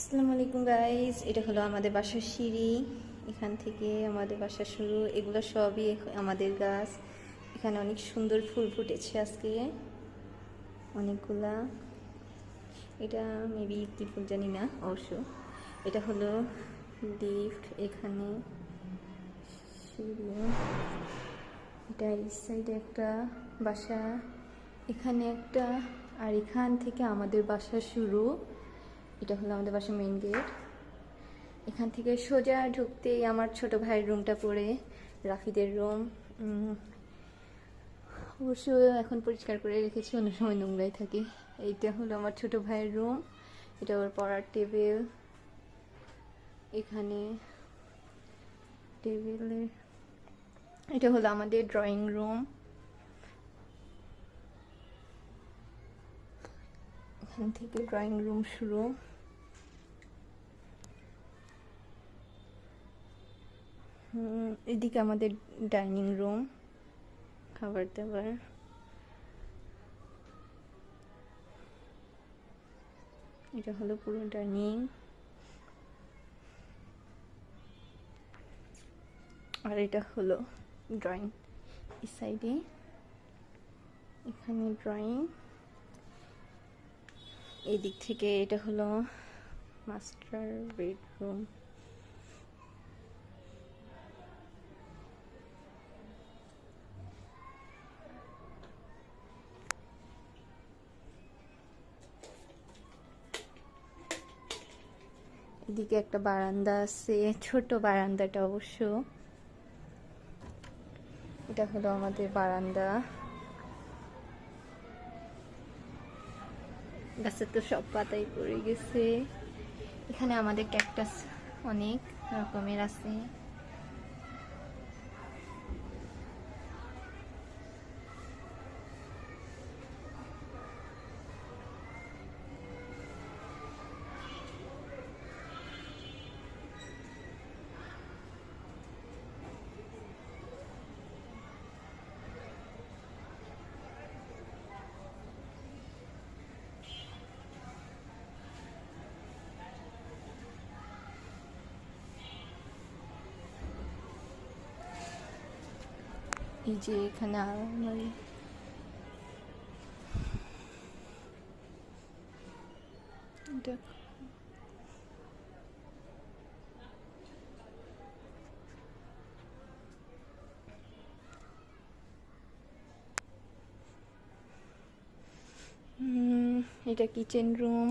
আসসালামু আলাইকুম গাইস, এটা হলো আমাদের বাসার সিঁড়ি। এখান থেকে আমাদের বাসা শুরু। এগুলো সবই আমাদের গাছ। এখানে অনেক সুন্দর ফুল ফুটেছে আজকে, অনেকগুলা। এটা মেবি কি ফুল জানি না অবশ্য। এটা হলো লিফট। এখানে সিঁড়ি। এটা এই সাইডে একটা বাসা, এখানে একটা, আর এখান থেকে আমাদের বাসা শুরু। এটা হলো আমাদের বাসার মেইন গেট। এখান থেকে সোজা ঢুকতেই আমার ছোট ভাইয়ের রুমটা পড়ে, রাফিদের রুম। অবশ্য এখন পরিষ্কার করে রেখেছি, অন্য সময় নোংরাই থাকে। এইটা হলো আমার ছোট ভাইয়ের রুম। এটা ওর পড়ার টেবিল। এখানে টেবিলে এটা হলো আমাদের ড্রয়িং রুম। এখান থেকে ড্রয়িং রুম শুরু। এদিকে আমাদের ডাইনিং রুম, খাবার দাবার। এটা হলো পুরো ডাইনিং। আর এটা হলো ড্রয়িং। এই সাইডে এখানে ড্রয়িং। এই দিক থেকে এটা হলো মাস্টার বেডরুম। এদিকে একটা বারান্দা আছে, ছোট বারান্দাটা অবশ্য। এটা হলো আমাদের বারান্দা। গাছের তো সব পাতাই পড়ে গেছে। এখানে আমাদের ক্যাকটাস অনেক রকমের আছে। এই যে এখানে আলমারি। এটা এটা কিচেন রুম।